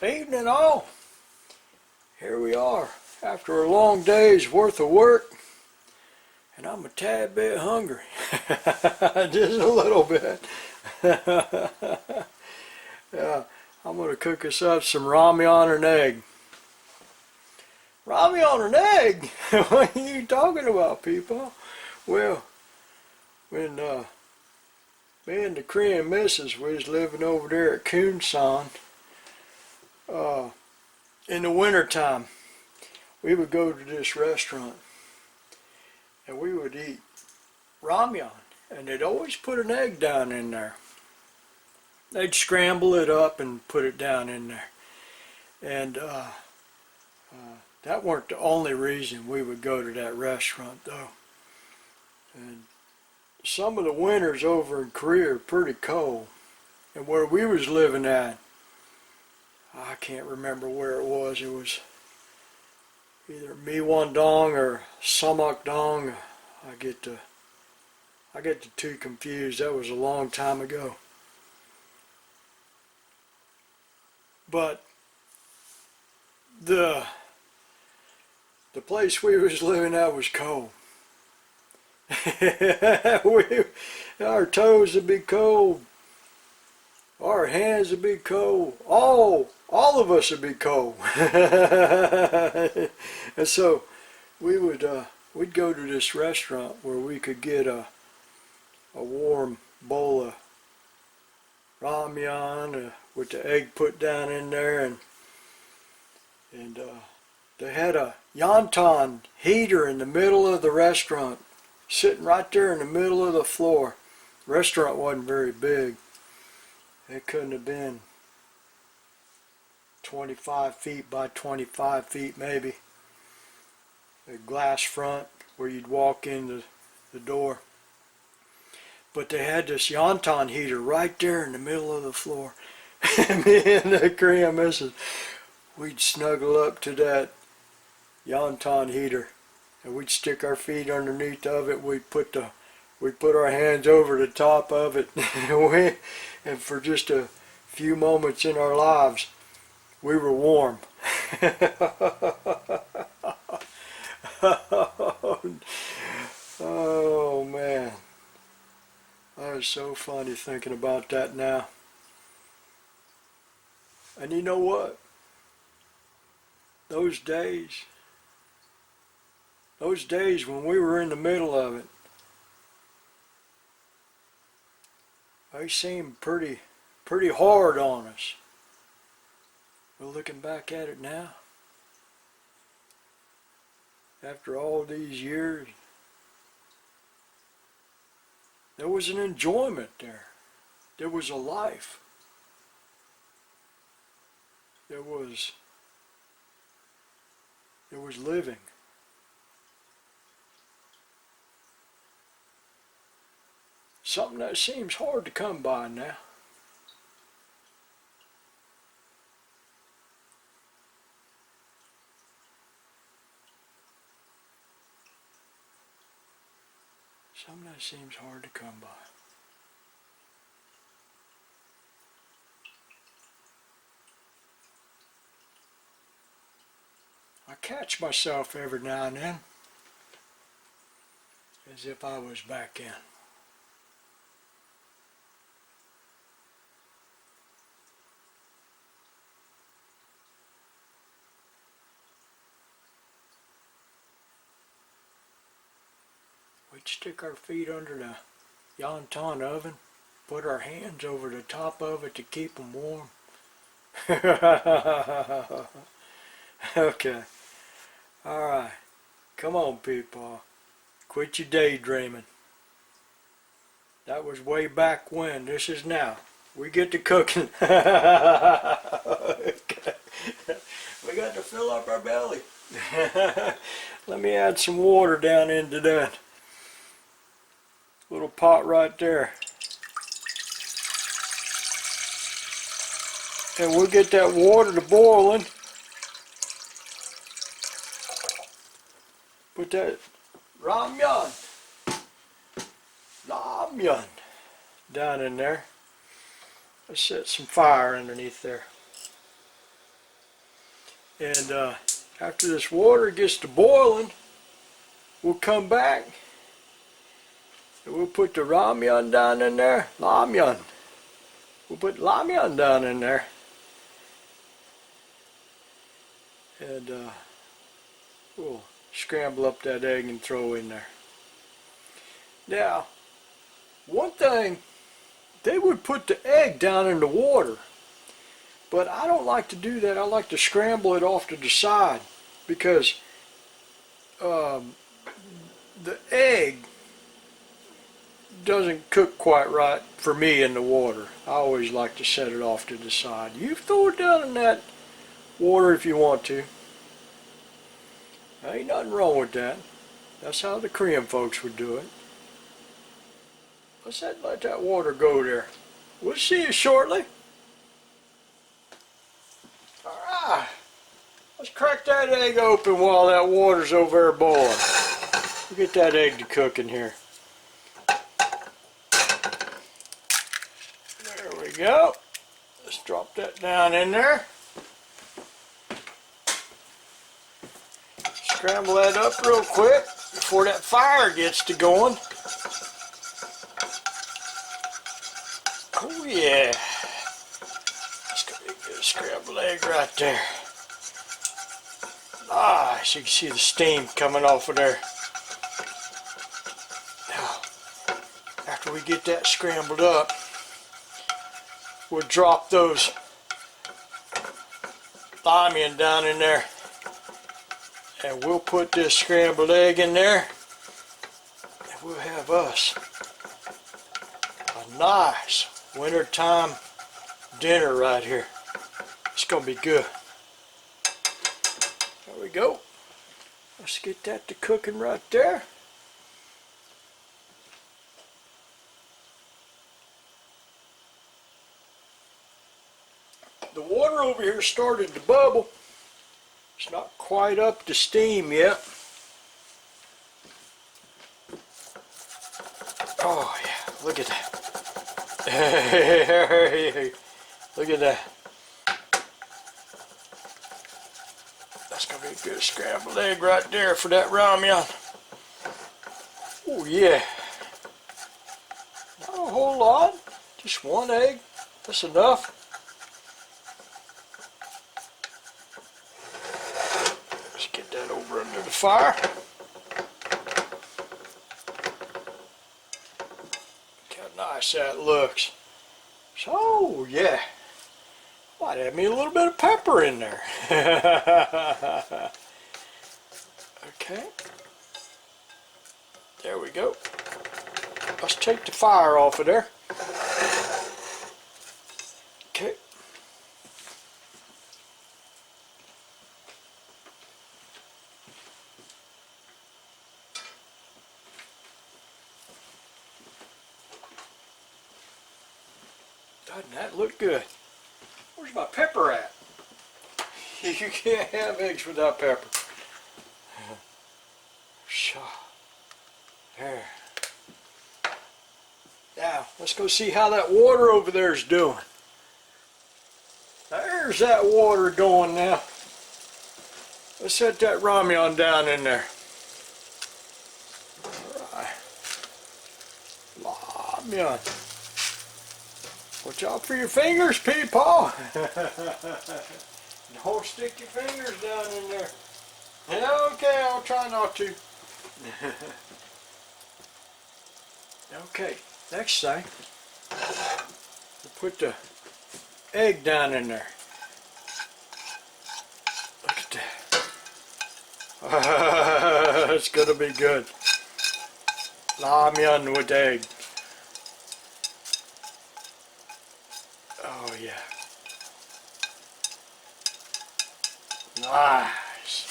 Evening all. Here we are after a long day's worth of work, and I'm a tad bit hungry. Just a little bit. Yeah, I'm going to cook us up some ramyun and egg. Ramyun and egg? What are you talking about, people? Well, when me and the Korean missus was living over there at Kunsan, in the wintertime, we would go to this restaurant and we would eat ramyun, and they'd always put an egg down in there. They'd scramble it up and put it down in there. And that weren't the only reason we would go to that restaurant, though. And some of the winters over in Korea are pretty cold. And where we was living at, I can't remember where it was. It was either Miwon-dong or Samuk-dong. I get the two confused. That was a long time ago. But the place we was living at was cold. Our toes would be cold. Our hands would be cold. All of us would be cold. And so we'd go to this restaurant where we could get a warm bowl of ramyun with the egg put down in there, and they had a yonton heater in the middle of the restaurant, sitting right there in the middle of the floor. The restaurant wasn't very big. It couldn't have been 25 feet by 25 feet maybe. A glass front where you'd walk in the door. But they had this yonton heater right there in the middle of the floor. Me and the Korean missus, we'd snuggle up to that yonton heater, and we'd stick our feet underneath of it. We'd put our hands over the top of it, and for just a few moments in our lives, we were warm. Oh man, that is so funny thinking about that now. And you know what? Those days when we were in the middle of it, they seemed pretty hard on us. But looking back at it now, after all these years, there was an enjoyment there. There was a life. There was living. Something that seems hard to come by now. Something that seems hard to come by. I catch myself every now and then as if I was back in. We'd stick our feet under the yonton oven, put our hands over the top of it to keep them warm. Okay. Alright. Come on, people. Quit your daydreaming. That was way back when. This is now. We get to cooking. Okay. We got to fill up our belly. Let me add some water down into that little pot right there. And we'll get that water to boiling. Put that ramyun down in there. Let's set some fire underneath there. And after this water gets to boiling, we'll come back and we'll put the ramyun down in there. La-Myun. We'll put La-Myun down in there. And we'll scramble up that egg and throw in there. Now, one thing, they would put the egg down in the water, but I don't like to do that. I like to scramble it off to the side because the egg doesn't cook quite right for me in the water. I always like to set it off to the side. You throw it down in that water if you want to. Ain't nothing wrong with that. That's how the Korean folks would do it. Let's let that water go there. We'll see you shortly. Alright. Let's crack that egg open while that water's over there boiling. We'll get that egg to cook in here. There we go. Let's drop that down in there. Scramble that up real quick before that fire gets to going. Oh yeah. That's going to be a good scrambled egg right there. Nice. You can see the steam coming off of there. Now, after we get that scrambled up, we'll drop those La-Myun down in there. And we'll put this scrambled egg in there. And we'll have us a nice wintertime dinner right here. It's going to be good. There we go. Let's get that to cooking right there. The water over here started to bubble. It's not quite up to steam yet. Oh yeah, look at that. Look at that. That's going to be a good scrambled egg right there for that ramyun. Oh yeah. Not a whole lot. Just one egg. That's enough. Let's get that over under the fire. Nice that looks. So yeah, might add me a little bit of pepper in there. Okay, there we go. Let's take the fire off of there. Okay. Doesn't that look good? Where's my pepper at? You can't have eggs without pepper. There. Now, let's go see how that water over there is doing. There's that water going now. Let's set that ramyun down in there. Alright. La-Myun. Watch out for your fingers, PeePaw. Don't stick your fingers down in there. Yeah, okay, I'll try not to. Okay, next thing, we'll put the egg down in there. Look at that. It's going to be good. La-Myun with egg. Oh yeah. Nice.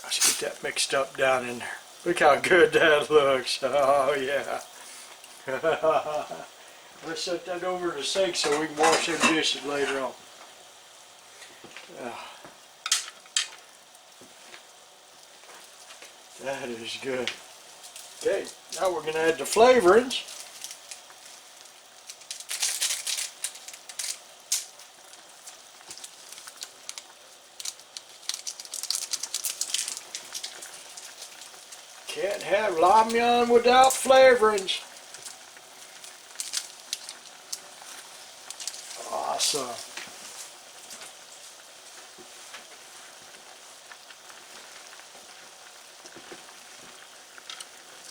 Let's get that mixed up down in there. Look how good that looks. Oh yeah. Let's set that over in the sink so we can wash them dishes later on. That is good. Okay, now we're going to add the flavorings. Can't have La-Myun without flavorings. Awesome.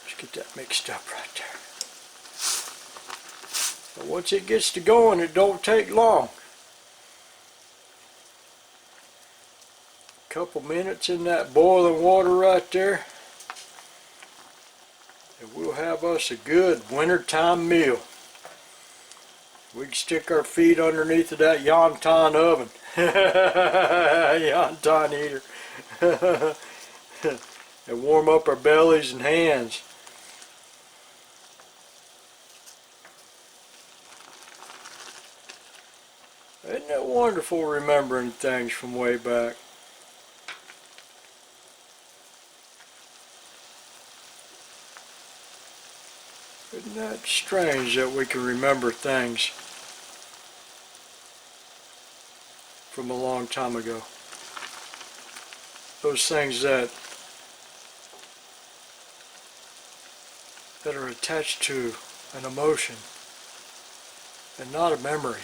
Let's get that mixed up right there. But once it gets to going, it don't take long. Couple minutes in that boiling water right there, and we'll have us a good wintertime meal. We can stick our feet underneath of that Yonton oven. Yonton heater. And warm up our bellies and hands. Isn't it wonderful remembering things from way back? Isn't that strange that we can remember things from a long time ago? Those things that are attached to an emotion and not a memory.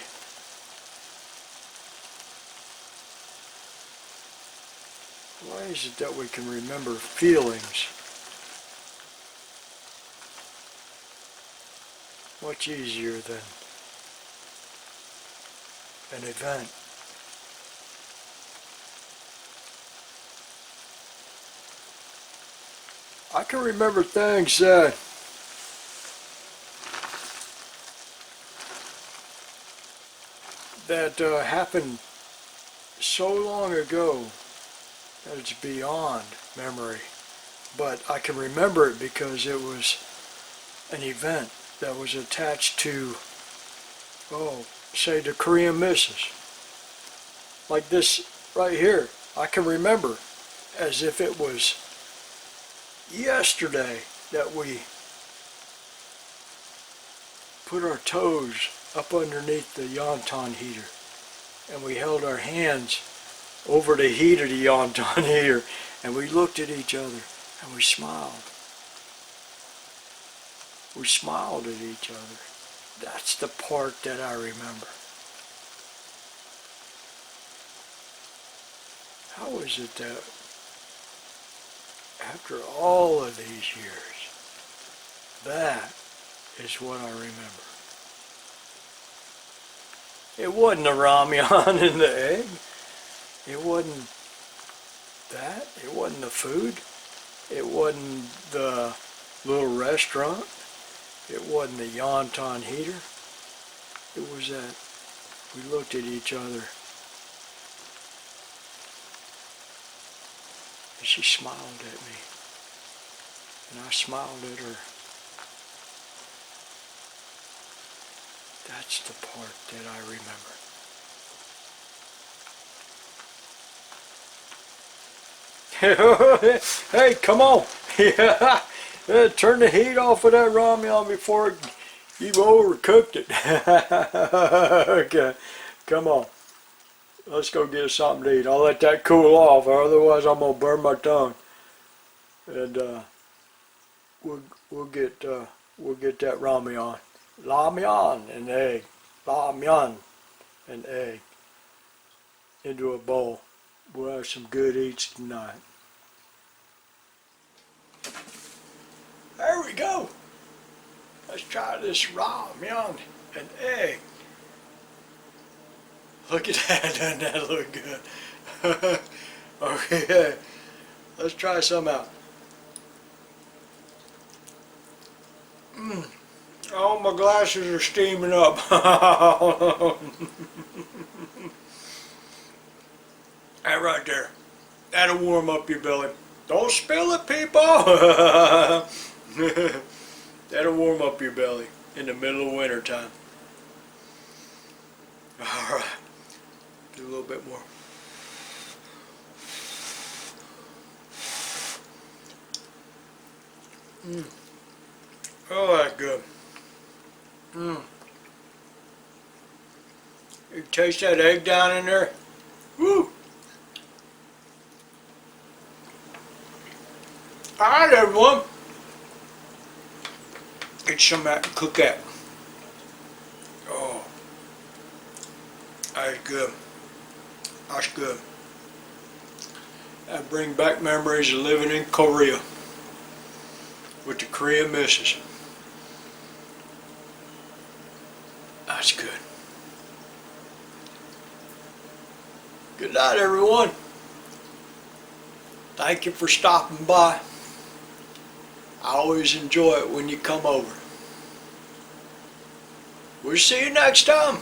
Why is it that we can remember feelings much easier than an event? I can remember things that happened so long ago that it's beyond memory. But I can remember it because it was an event that was attached to, oh, say the Korean misses. Like this right here, I can remember as if it was yesterday that we put our toes up underneath the Yonton heater and we held our hands over the heat of the Yonton heater and we looked at each other and we smiled. We smiled at each other. That's the part that I remember. How is it that after all of these years, that is what I remember? It wasn't the ramyun and the egg. It wasn't that. It wasn't the food. It wasn't the little restaurant. It wasn't the Yonton heater. It was that we looked at each other and she smiled at me and I smiled at her. That's the part that I remember. Hey, come on. Yeah. Turn the heat off of that ramyun before you've overcooked it. Okay, come on. Let's go get something to eat. I'll let that cool off, or otherwise I'm gonna burn my tongue. And we'll get that ramyun, La-Myun and egg, La-Myun and egg into a bowl. We'll have some good eats tonight. There we go. Let's try this ramyun and egg. Look at that, doesn't that look good? Okay, let's try some out. Oh, my glasses are steaming up. That right there, that'll warm up your belly. Don't spill it, people. That'll warm up your belly in the middle of winter time. Alright, do a little bit more. Oh, that's good. You taste that egg down in there? Woo! Alright, everyone. Get some of that and cook that. Oh, that's good. That's good. That brings back memories of living in Korea with the Korean missus. That's good. Good night, everyone. Thank you for stopping by. I always enjoy it when you come over. We'll see you next time.